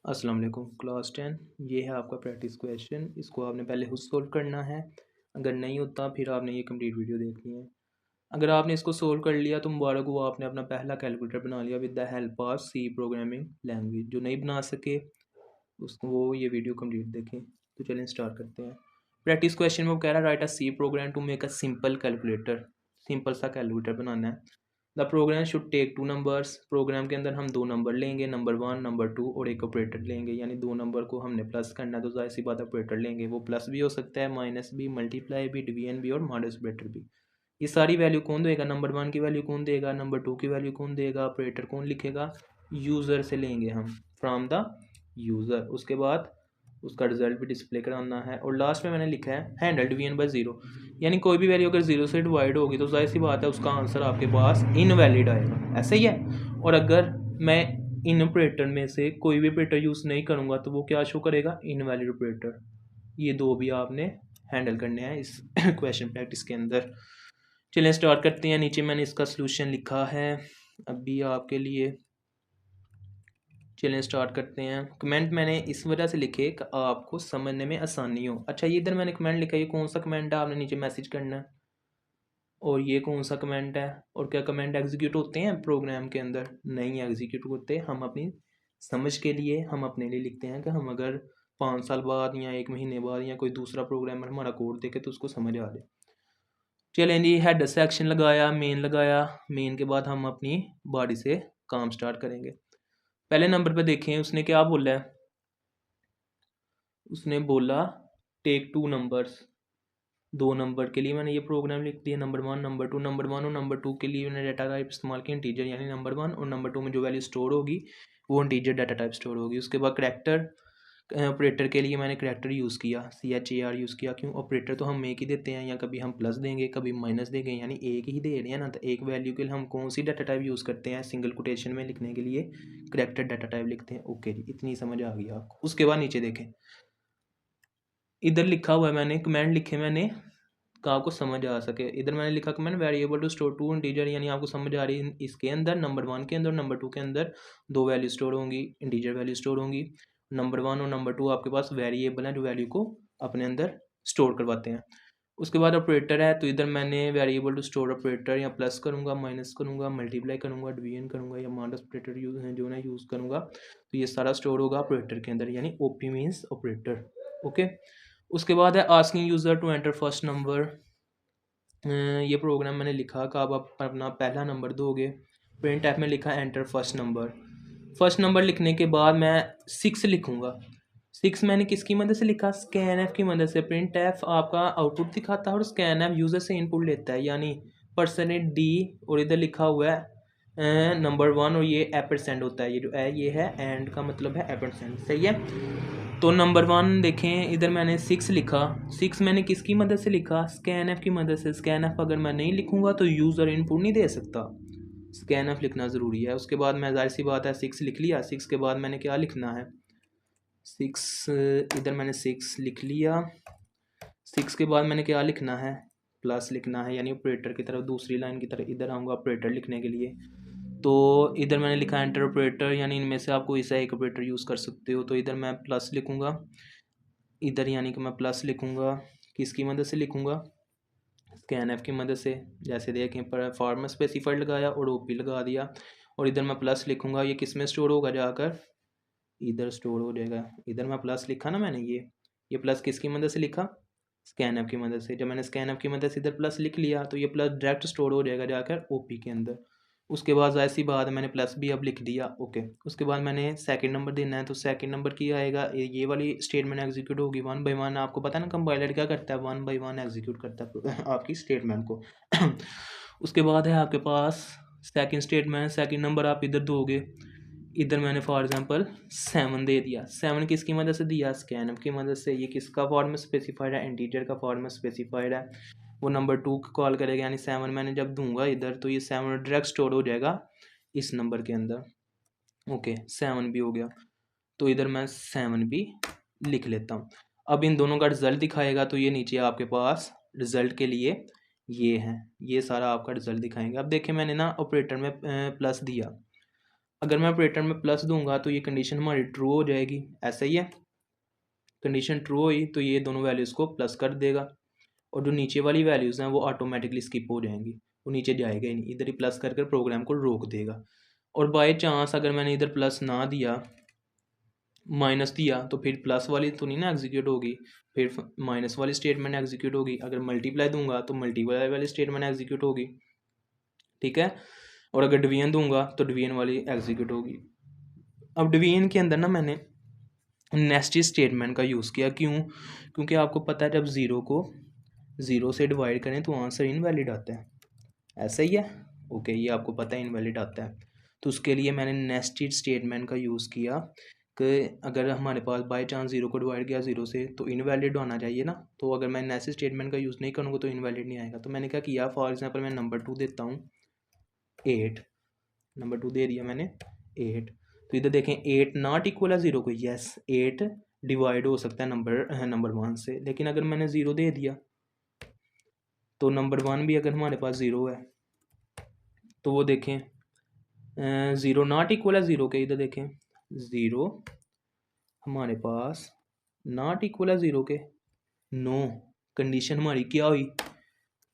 अस्सलाम वालेकुम क्लास 10। ये है आपका प्रैक्टिस क्वेश्चन। इसको आपने पहले खुद सोल्व करना है। अगर नहीं होता फिर आपने ये कंप्लीट वीडियो देखनी है। अगर आपने इसको सोल्व कर लिया तो मुबारक हो, आपने अपना पहला कैलकुलेटर बना लिया with the help of C programming language. जो नहीं बना सके उसको वो ये वीडियो कंप्लीट देखें। तो चलें स्टार्ट करते हैं। प्रैक्टिस क्वेश्चन में वो कह रहा है write a C program to make a simple calculator. Simple सा कैलकुलेटर बनाना है। The program should take two numbers. Program के अंदर हम दो नंबर लेंगे, नंबर 1 नंबर 2 और एक ऑपरेटर लेंगे। यानी दो नंबर को हमने प्लस करना है तो जाहिर सी बात ऑपरेटर लेंगे। वो प्लस भी हो सकता है, माइनस भी, मल्टीप्लाई भी, डिवीजन भी और मॉडल्स ऑपरेटर भी। ये सारी वैल्यू कौन देगा? नंबर 1 की वैल्यू कौन देगा, नंबर 2 की वैल्यू कौन देगा, ऑपरेटर कौन लिखेगा? यूज़र से लेंगे हम, फ्रॉम द यूज़र। उसके बाद उसका रिजल्ट भी डिस्प्ले कराना है। और लास्ट में मैंने लिखा है हैंडल डिवीजन बाय ज़ीरो। यानी कोई भी वैल्यू अगर ज़ीरो से डिवाइड होगी तो जाहिर सी बात है उसका आंसर आपके पास इनवैलिड आएगा। ऐसे ही है। और अगर मैं इन ऑपरेटर में से कोई भी ऑपरेटर यूज़ नहीं करूँगा तो वो क्या शो करेगा? Invalid operator. ये दो भी आपने हैंडल करने हैं इस क्वेश्चन प्रैक्टिस के अंदर। चलिए स्टार्ट करते हैं। नीचे मैंने इसका सलूशन लिखा है अभी आपके लिए। चलें स्टार्ट करते हैं। कमेंट मैंने इस वजह से लिखे कि आपको समझने में आसानी हो। अच्छा, ये इधर मैंने कमेंट लिखा, ये कौन सा कमेंट है? आपने नीचे मैसेज करना है। और ये कौन सा कमेंट है? और क्या कमेंट एग्जीक्यूट होते हैं प्रोग्राम के अंदर? नहीं एग्जीक्यूट होते। हम अपनी समझ के लिए, हम अपने लिए लिखते हैं कि हम अगर 5 साल बाद या 1 महीने बाद या कोई दूसरा प्रोग्रामर हमारा कोड देखे तो उसको समझ आ जाए। चलें जी, हेड से एक्शन लगाया, मेन लगाया। मेन के बाद हम अपनी बॉडी से काम स्टार्ट करेंगे। पहले नंबर पे देखें उसने क्या बोला है। उसने बोला टेक टू नंबर्स। दो नंबर के लिए मैंने ये प्रोग्राम लिख दिया, नंबर 1 नंबर 2। नंबर 1 और नंबर 2 के लिए मैंने डाटा टाइप इस्तेमाल किया इंटीजर, यानी नंबर 1 और नंबर 2 में जो वैल्यू स्टोर होगी वो इंटीजर डाटा टाइप स्टोर होगी। उसके बाद करैक्टर ऑपरेटर के लिए मैंने करैक्टर यूज़ किया, CHAR यूज़ किया। क्यों? ऑपरेटर तो हम एक ही देते हैं, या कभी हम प्लस देंगे कभी माइनस देंगे, यानी एक ही दे रहे हैं ना। तो एक वैल्यू के लिए हम कौन सी डाटा टाइप यूज़ करते हैं? सिंगल कोटेशन में लिखने के लिए करैक्टर डाटा टाइप लिखते हैं। ओके जी, इतनी समझ आ गई आपको। उसके बाद नीचे देखें, इधर लिखा हुआ है मैंने कमेंट लिखे मैंने कि आपको समझ आ सके। इधर मैंने लिखा comment variable to store two integer, यानी आपको समझ आ रही है इसके अंदर नंबर 1 के अंदर नंबर 2 के अंदर दो वैल्यू स्टोर होंगी, इंटीजर वैल्यू स्टोर होंगी। नंबर 1 और नंबर 2 आपके पास वेरिएबल है जो वैल्यू को अपने अंदर स्टोर करवाते हैं। उसके बाद ऑपरेटर है, तो इधर मैंने वेरिएबल टू स्टोर ऑपरेटर या प्लस करूँगा, माइनस करूँगा, मल्टीप्लाई करूँगा, डिवीजन करूँगा या मॉडल्स ऑपरेटर जो है यूज़ करूँगा। तो ये सारा स्टोर होगा ऑपरेटर के अंदर, यानी OP मीन्स ऑपरेटर। ओके। उसके बाद है asking user to enter first number. ये प्रोग्राम मैंने लिखा कि आप अपना पहला नंबर दोगे। प्रिंट ऐप में लिखा enter first number. First number लिखने के बाद मैं 6 लिखूँगा। 6 मैंने किसकी मदद से लिखा? स्कैन एफ की मदद से। प्रिंट एफ आपका आउटपुट दिखाता है और स्कैन एफ यूज़र से इनपुट लेता है, यानी %D। और इधर लिखा हुआ है नंबर 1 और ये % होता है। ये जो है ये है एंड का मतलब है %। सही है। तो नंबर 1 देखें, इधर मैंने 6 लिखा। 6 मैंने किसकी मदद से लिखा? स्कैन एफ की मदद से। स्कैन एफ अगर मैं नहीं लिखूँगा तो यूज़र इनपुट नहीं दे सकता। स्कैन एफ लिखना ज़रूरी है। उसके बाद मैं जाहिर सी बात है 6 लिख लिया। 6 के बाद मैंने क्या लिखना है? 6 इधर मैंने 6 लिख लिया। 6 के बाद मैंने क्या लिखना है? प्लस लिखना है, यानी ऑपरेटर की तरफ दूसरी लाइन की तरफ इधर आऊँगा ऑपरेटर लिखने के लिए। तो इधर मैंने लिखा एंटर ऑपरेटर, यानी इनमें से आप कोई सा एक ऑपरेटर यूज़ कर सकते हो। तो इधर मैं प्लस लिखूँगा, इधर यानी कि मैं प्लस लिखूँगा। किसकी मदद से लिखूँगा? स्कैन एफ की मदद से। जैसे देखें पर फॉर्म स्पेसिफाइड लगाया और OP लगा दिया। और इधर मैं प्लस लिखूँगा। ये किस में स्टोर होगा? जाकर इधर स्टोर हो जाएगा। इधर मैं प्लस लिखा ना मैंने, ये प्लस किसकी मदद से लिखा? स्कैन ऐप की मदद से। जब मैंने स्कैन ऐप की मदद से इधर प्लस लिख लिया तो ये प्लस डायरेक्ट स्टोर हो जाएगा जाकर OP के अंदर। उसके बाद ऐसी बात मैंने प्लस भी अब लिख दिया। ओके। उसके बाद मैंने सेकंड नंबर देना है, तो सेकंड नंबर की आएगा ये वाली स्टेटमेंट एग्जीक्यूट होगी 1 बाई 1। आपको पता है ना कंपाइलर क्या करता है? 1 बाई 1 एग्जीक्यूट करता है आपकी स्टेटमेंट को। उसके बाद है आपके पास सेकंड स्टेटमेंट। सेकंड नंबर आप इधर दोगे। इधर मैंने फॉर एग्जांपल 7 दे दिया। 7 किसकी मदद से दिया? स्कैन की मदद से। ये किसका फॉर्म में स्पेसिफाइड है? इंटीजर का फॉर्म में स्पेसिफाइड है। वो नंबर 2 कॉल करेगा, यानी 7 मैंने जब दूंगा इधर तो ये 7 डायरेक्ट स्टोर हो जाएगा इस नंबर के अंदर। ओके, 7 भी हो गया। तो इधर मैं 7 भी लिख लेता हूँ। अब इन दोनों का रिजल्ट दिखाएगा, तो ये नीचे आपके पास रिजल्ट के लिए ये है, ये सारा आपका रिजल्ट दिखाएंगे। अब देखिए मैंने ना ऑपरेटर में प्लस दिया। अगर मैं ऑपरेटर में प्लस दूंगा तो ये कंडीशन हमारी ट्रू हो जाएगी, ऐसा ही है। कंडीशन ट्रू हुई तो ये दोनों वैल्यूज़ को प्लस कर देगा, और जो नीचे वाली वैल्यूज़ हैं वो ऑटोमेटिकली स्किप हो जाएंगी, वो नीचे जाएगा ही नहीं, इधर ही प्लस कर कर प्रोग्राम को रोक देगा। और बाय चांस अगर मैंने इधर प्लस ना दिया, माइनस दिया, तो फिर प्लस वाली तो नहीं ना एग्जीक्यूट होगी, फिर माइनस वाली स्टेटमेंट एग्जीक्यूट होगी। अगर मल्टीप्लाई दूंगा तो मल्टीप्लाई वाली स्टेटमेंट एग्जीक्यूट होगी, ठीक है। और अगर डिवीजन दूंगा तो डिवीजन वाली एग्जीक्यूट होगी। अब डिवीजन के अंदर ना मैंने नेस्टेड स्टेटमेंट का यूज़ किया, क्यों? क्योंकि आपको पता है जब ज़ीरो को ज़ीरो से डिवाइड करें तो आंसर इनवैलिड आता है, ऐसा ही है। ओके, ये आपको पता है इनवैलिड आता है। तो उसके लिए मैंने नेस्टेड स्टेटमेंट का यूज़ किया कि अगर हमारे पास बाय चांस ज़ीरो को डिवाइड किया ज़ीरो से तो इनवैलिड आना चाहिए ना। तो अगर मैं नेस्टेड स्टेटमेंट का यूज़ नहीं करूँगा तो इनवैलिड नहीं आएगा। तो मैंने क्या किया, फॉर एग्जांपल मैं नंबर 2 देता हूँ 8, नंबर 2 दे दिया मैंने 8। तो इधर देखें 8 नॉट इक्वल है ज़ीरो को, यस 8 डिवाइड हो सकता है नंबर 1 से, लेकिन अगर मैंने ज़ीरो दे दिया तो नंबर 1 भी अगर हमारे पास ज़ीरो है तो वो देखें ज़ीरो नॉट इक्वल है ज़ीरो के, इधर देखें ज़ीरो हमारे पास नॉट इक्वल है ज़ीरो के, नो, कंडीशन हमारी क्या हुई,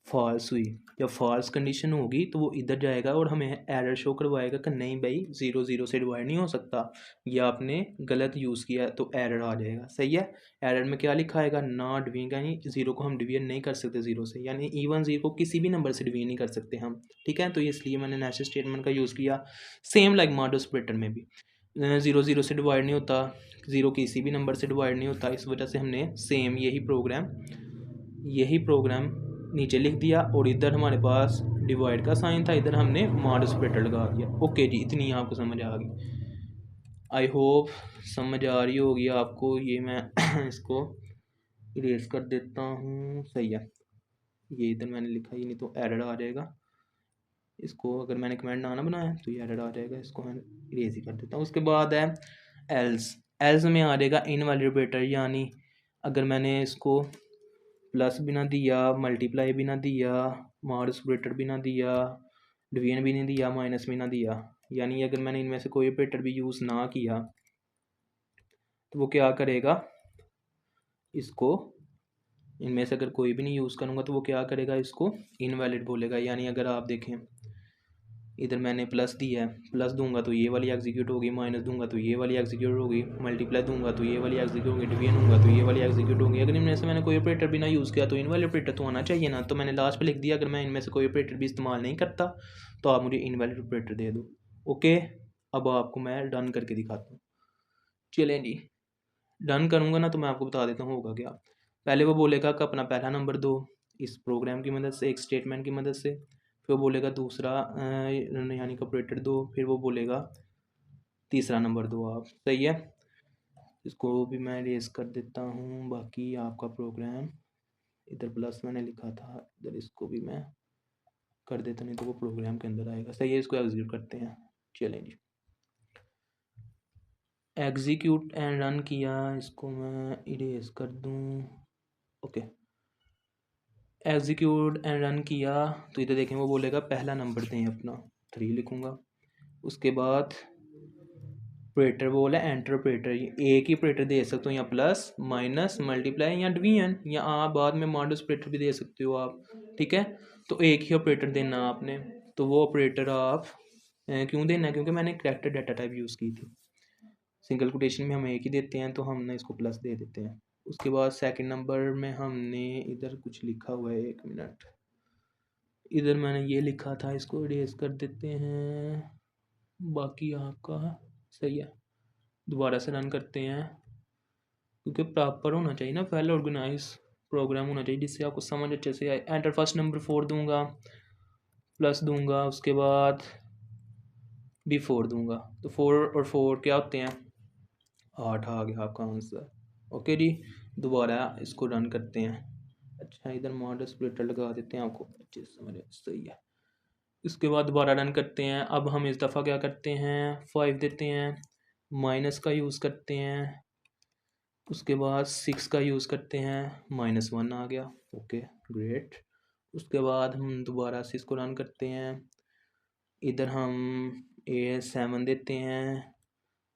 फॉल्स हुई। जब फॉल्स कंडीशन होगी तो वो इधर जाएगा और हमें एरर शो करवाएगा कि नहीं भाई ज़ीरो ज़ीरो से डिवाइड नहीं हो सकता, ये आपने गलत यूज़ किया, तो एरर आ जाएगा, सही है। एरर में क्या लिखा आएगा, नॉट डिवीजन, यानी ज़ीरो को हम डिवीजन नहीं कर सकते ज़ीरो से, यानी इवन ज़ीरो को किसी भी नंबर से डिवीजन नहीं कर सकते हम, ठीक है। तो इसलिए मैंने नेस्टेड स्टेटमेंट का यूज़ किया। सेम लाइक मॉड्यूलस ऑपरेटर में भी ज़ीरो ज़ीरो से डिवाइड नहीं होता, ज़ीरो किसी भी नंबर से डिवाइड नहीं होता, इस वजह से हमने सेम यही प्रोग्राम नीचे लिख दिया, और इधर हमारे पास डिवाइड का साइन था, इधर हमने मॉड्यूलस ऑपरेटर लगा दिया। ओके जी, इतनी आपको समझ आ गई, आई होप समझ आ रही होगी आपको। ये मैं इसको इरेज कर देता हूँ, सही है। ये इधर मैंने लिखा ही नहीं तो एरर आ जाएगा, इसको अगर मैंने कमेंट ना बनाया तो ये एरर आ जाएगा, इसको मैं इरेज ही कर देता हूँ। उसके बाद है एल्स। एल्स में आ जाएगा इनवैलिड ऑपरेटर, यानी अगर मैंने इसको प्लस भी ना दिया, मल्टीप्लाई भी ना दिया, मॉड्यूलस ऑपरेटर भी ना दिया, डिवीजन भी नहीं दिया, माइनस भी ना दिया, यानी अगर मैंने इनमें से कोई ऑपरेटर भी यूज़ ना किया तो वो क्या करेगा, इसको इनमें से अगर कोई भी नहीं यूज़ करूँगा तो वो क्या करेगा, इसको इनवैलिड बोलेगा। यानी अगर आप देखें इधर मैंने प्लस दिया है, प्लस दूंगा तो ये वाली एग्जीक्यूट होगी, माइनस दूंगा तो ये वाली एग्जीक्यूट होगी, मल्टीप्लाई दूंगा तो ये वाली एग्जीक्यूट होगी, डिवीजन होगा तो ये वाली एग्जीक्यूट होगी। अगर इनमें से मैंने कोई ऑपरेटर भी ना यूज़ किया तो इनवैलिड ऑपरेटर तो आना चाहिए ना, तो मैंने लास्ट पे लिख दिया अगर मैं इनमें से कोई ऑपरेटर भी इस्तेमाल नहीं करता तो आप मुझे इनवैलिड ऑपरेटर दे दो। ओके, अब आपको मैं डन करके दिखाता हूँ। चलें जी, डन करूँगा ना तो मैं आपको बता देता हूँ होगा क्या। पहले वो बोलेगा कि अपना पहला नंबर दो इस प्रोग्राम की मदद से, एक स्टेटमेंट की मदद से, फिर वो बोलेगा दूसरा यानी कि ऑपरेटर दो, फिर वो बोलेगा तीसरा नंबर दो आप, सही है। इसको भी मैं रेस कर देता हूँ, बाकी आपका प्रोग्राम इधर प्लस मैंने लिखा था, इधर इसको भी मैं कर देता, नहीं तो वो प्रोग्राम के अंदर आएगा, सही है। इसको एग्जीक्यूट करते हैं, चलें जी। एग्जीक्यूट एंड रन किया, इसको मैं इरेज कर दूँ, ओके। एग्जीक्यूट एंड रन किया तो इधर देखें वो बोलेगा पहला नंबर दें अपना, 3 लिखूँगा। उसके बाद ऑपरेटर बोला एंटर ऑपरेटर, एक ही ऑपरेटर दे सकते हो, या प्लस माइनस मल्टीप्लाई या डिवीजन, या आप बाद में मॉड्यूलस ऑपरेटर भी दे सकते हो आप, ठीक है। तो एक ही ऑपरेटर देना आपने, तो वो ऑपरेटर आप क्यों देना है, क्योंकि मैंने कैरेक्टर डाटा टाइप यूज़ की थी, सिंगल कोटेशन में हम एक ही देते हैं तो हमने इसको प्लस दे देते हैं। उसके बाद सेकंड नंबर में हमने इधर कुछ लिखा हुआ है, 1 मिनट, इधर मैंने ये लिखा था, इसको इरेज कर देते हैं, बाकी आपका सही है। दोबारा से रन करते हैं, क्योंकि प्रॉपर होना चाहिए ना, वेल ऑर्गेनाइज प्रोग्राम होना चाहिए जिससे आपको समझ अच्छे से आए। एंटर फर्स्ट नंबर 4 दूंगा, प्लस दूंगा, उसके बाद भी 4 दूंगा, तो 4 और 4 क्या होते हैं, 8 आ गया आपका आंसर। ओके जी, दोबारा इसको रन करते हैं। अच्छा, इधर मॉडल स्प्लिटर लगा देते हैं, आपको अच्छे से समझ, सही है। इसके बाद दोबारा रन करते हैं। अब हम इस दफ़ा क्या करते हैं, 5 देते हैं, माइनस का यूज़ करते हैं, उसके बाद 6 का यूज़ करते हैं, -1 आ गया, ओके ग्रेट। उसके बाद हम दोबारा से इसको रन करते हैं, इधर हम ये 7 देते हैं,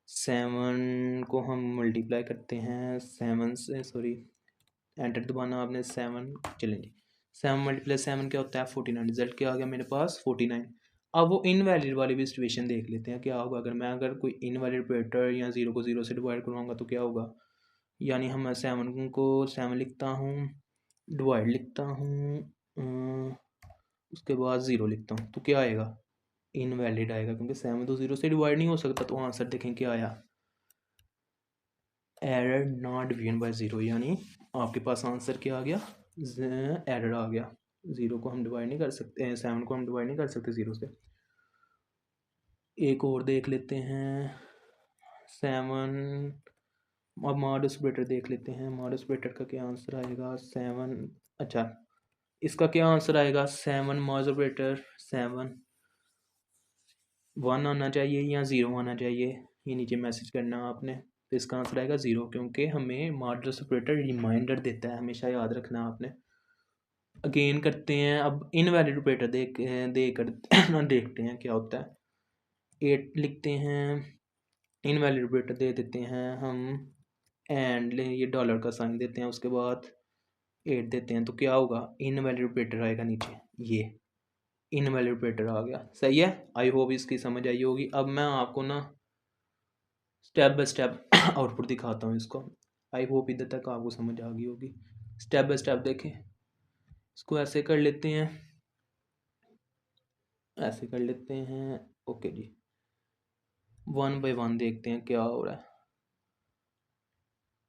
7 को हम मल्टीप्लाई करते हैं 7 से, सॉरी एंटर दबाना आपने 7, चलें जी 7 × 7 क्या होता है 49। रिजल्ट क्या आ गया मेरे पास 49। अब वो इनवैलिड वाली भी सिचुएशन देख लेते हैं क्या होगा अगर कोई इनवैलिड ऑपरेटर या 0 को 0 से डिवाइड करवाऊंगा तो क्या होगा। यानी हम 7 को 7 लिखता हूँ, डिवाइड लिखता हूँ, उसके बाद 0 लिखता हूँ तो क्या आएगा इनवैलिड आएगा, क्योंकि 7 तो 0 से डिवाइड नहीं हो सकता। तो आंसर देखें क्या आया, एरर नॉट डिवीजन बाय 0, यानी आपके पास आंसर क्या आ गया, एरर आ गया। 0 को हम डिवाइड नहीं कर सकते, 7 को हम डिवाइड नहीं कर सकते 0 से। एक और देख लेते हैं 7, अब मॉडस ऑपरेटर देख लेते हैं। मॉडस ऑपरेटर का क्या आंसर आएगा 7, अच्छा इसका क्या आंसर आएगा 7 मॉडस ऑपरेटर 7 1 आना चाहिए या 0 आना चाहिए, ये नीचे मैसेज करना आपने। तो इसका आंसर आएगा 0, क्योंकि हमें मॉडस ऑपरेटर रिमाइंडर देता है, हमेशा याद रखना आपने। अगेन करते हैं, अब इनवैलिड ऑपरेटर देखते हैं क्या होता है। 8 लिखते हैं, इनवैलिड ऑपरेटर दे देते हैं हम, एंड ये डॉलर का साइन देते हैं, उसके बाद 8 देते हैं तो क्या होगा इनवैलिड ऑपरेटर आएगा नीचे, ये इनवैलिड ऑपरेटर आ गया। सही है, आई होप इसकी समझ आई होगी। अब मैं आपको ना स्टेप बाय स्टेप आउटपुट दिखाता हूँ इसको। आई होप इधर तक आपको समझ आ गई होगी। स्टेप बाय स्टेप देखें, इसको ऐसे कर लेते हैं, ऐसे कर लेते हैं, ओके जी। 1 बाय 1 देखते हैं क्या हो रहा है।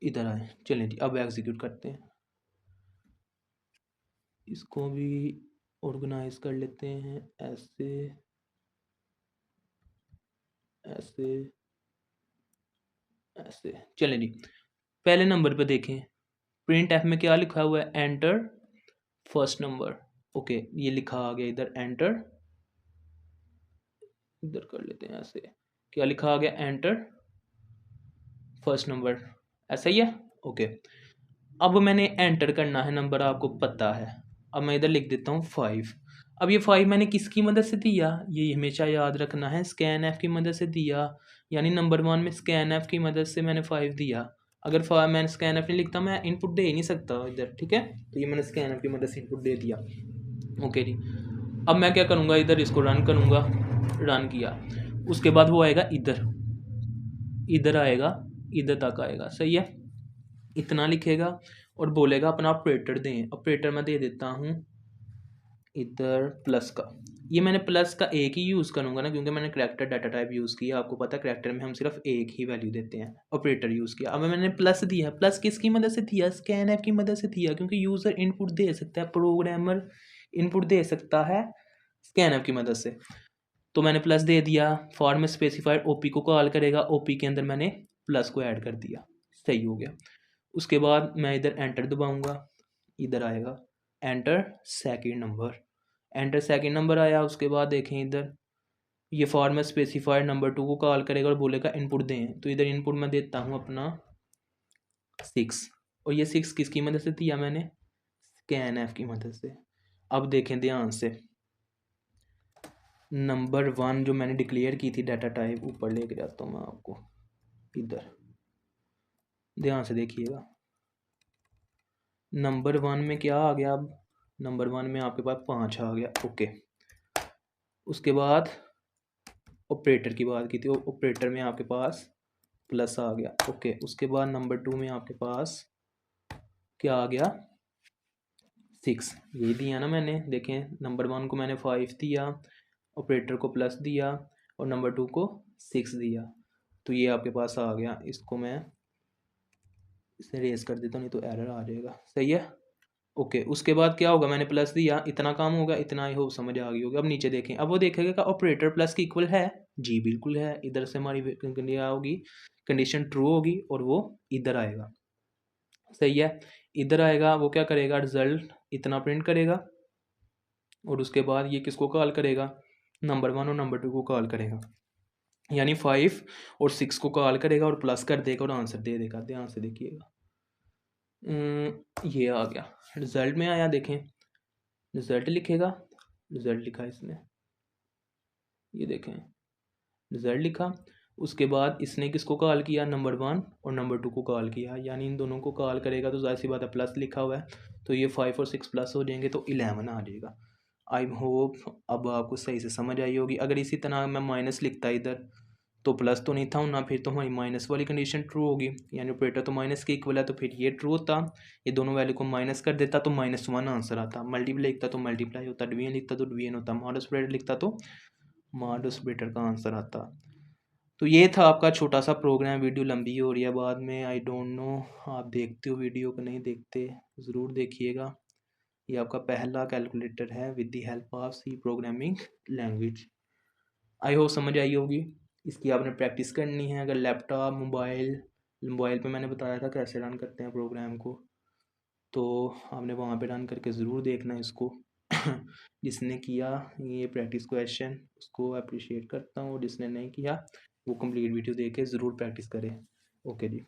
इधर आए, चलें जी अब एग्जीक्यूट करते हैं, इसको भी ऑर्गेनाइज कर लेते हैं, ऐसे ऐसे ऐसे। चलें जी पहले नंबर पे देखें, प्रिंट एफ में क्या लिखा हुआ है, एंटर फर्स्ट नंबर। ओके ये लिखा आ गया इधर एंटर, इधर कर लेते हैं ऐसे, क्या लिखा आ गया एंटर फर्स्ट नंबर, ऐसा ही है। ओके अब मैंने एंटर करना है नंबर, आपको पता है। अब मैं इधर लिख देता हूँ 5। अब ये 5 मैंने किसकी मदद से दिया, ये हमेशा याद रखना है, स्कैन एफ की मदद से दिया। यानी नंबर 1 में स्कैन एफ की मदद से मैंने 5 दिया। अगर मैंने स्कैन एफ नहीं लिखता मैं इनपुट दे ही नहीं सकता इधर, ठीक है। तो ये मैंने स्कैन एफ की मदद से इनपुट दे दिया। ओके जी अब मैं क्या करूँगा, इधर इसको रन करूँगा, रन किया, उसके बाद वो आएगा इधर, इधर आएगा, इधर तक आएगा, सही है। इतना लिखेगा और बोलेगा अपना ऑपरेटर दें। ऑपरेटर मैं दे देता हूँ इधर प्लस का। ये मैंने प्लस का एक ही यूज़ करूँगा ना, क्योंकि मैंने करैक्टर डाटा टाइप यूज़ किया। आपको पता है करैक्टर में हम सिर्फ एक ही वैल्यू देते हैं, ऑपरेटर यूज़ किया। अब मैंने प्लस दिया, प्लस किसकी मदद से दिया, स्कैन एफ की मदद से दिया, क्योंकि यूज़र इनपुट दे सकता है, प्रोग्रामर इनपुट दे सकता है स्कैन एफ की मदद से। तो मैंने प्लस दे दिया, फॉर में स्पेसिफाइड ओपी को कॉल करेगा, ओपी के अंदर मैंने प्लस को ऐड कर दिया, सही हो गया। उसके बाद मैं इधर एंटर दबाऊंगा, इधर आएगा enter second number, enter second number आया। उसके बाद देखें इधर ये फॉर में स्पेसिफाइड नंबर 2 को कॉल करेगा और बोलेगा इनपुट दें, तो इधर इनपुट मैं देता हूँ अपना 6, और ये 6 किसकी मदद से दिया मैंने, स्कैन एफ की मदद से। अब देखें ध्यान से, नंबर 1 जो मैंने डिक्लेयर की थी डाटा टाइप, ऊपर लेके जाता हूँ मैं आपको, इधर ध्यान से देखिएगा। नंबर 1 में क्या आ गया, अब नंबर 1 में आपके पास 5 आ गया, ओके। उसके बाद ऑपरेटर की बात की थी, ऑपरेटर में आपके पास प्लस आ गया, ओके। उसके बाद नंबर 2 में आपके पास क्या आ गया 6, यही दिया ना मैंने। देखें नंबर 1 को मैंने 5 दिया, ऑपरेटर को प्लस दिया और नंबर 2 को 6 दिया, तो ये आपके पास आ गया। इसको मैं इसे रेस कर देता हूँ, नहीं तो एरर आ जाएगा, सही है। ओके उसके बाद क्या होगा, मैंने प्लस दिया, इतना काम होगा, इतना आई होप समझ आ गई होगी। अब नीचे देखें, अब वो देखेगा कि ऑपरेटर प्लस की इक्वल है, जी बिल्कुल है। इधर से हमारी क्या होगी, कंडीशन ट्रू होगी और वो इधर आएगा, सही है। इधर आएगा, वो क्या करेगा, रिजल्ट इतना प्रिंट करेगा और उसके बाद ये किसको कॉल करेगा, नंबर 1 और नंबर 2 को कॉल करेगा, यानी 5 और 6 को कॉल करेगा और प्लस कर देगा और आंसर दे देगा। ध्यान से देखिएगा, ये आ गया, रिजल्ट में आया, देखें रिजल्ट लिखेगा, रिजल्ट लिखा है इसने, ये देखें रिज़ल्ट लिखा। उसके बाद इसने किसको कॉल किया, नंबर 1 और नंबर 2 को कॉल किया, यानी इन दोनों को कॉल करेगा तो ज़ाहिर सी बात है प्लस लिखा हुआ है, तो ये 5 और 6 प्लस हो जाएंगे तो 11 आ जाएगा। आई होप अब आपको सही से समझ आई होगी। अगर इसी तरह मैं माइनस लिखता इधर तो प्लस तो नहीं था ना, फिर तो हमारी माइनस वाली कंडीशन ट्रू होगी, यानी ऑपरेटर तो माइनस के इक्वल है, तो फिर ये ट्रू होता। ये दोनों वैल्यू को माइनस कर देता तो -1 आंसर आता। मल्टीप्लाई लिखता तो मल्टीप्लाई होता, डिवीजन लिखता तो डिवीजन होता, मॉड ऑपरेटर लिखता तो मॉड ऑपरेटर का आंसर आता। तो ये था आपका छोटा सा प्रोग्राम। वीडियो लंबी हो रही है बाद में, आई डोंट नो आप देखते हो वीडियो को नहीं देखते, ज़रूर देखिएगा। ये आपका पहला कैलकुलेटर है with the help of C programming language. I hope समझ आई होगी। इसकी आपने प्रैक्टिस करनी है। अगर लैपटॉप मोबाइल पे मैंने बताया था कैसे रन करते हैं प्रोग्राम को, तो आपने वहाँ पे रन करके ज़रूर देखना इसको। जिसने किया ये प्रैक्टिस क्वेश्चन उसको अप्रिशिएट करता हूँ, जिसने नहीं किया वो कंप्लीट वीडियो देख के ज़रूर प्रैक्टिस करें। ओके जी।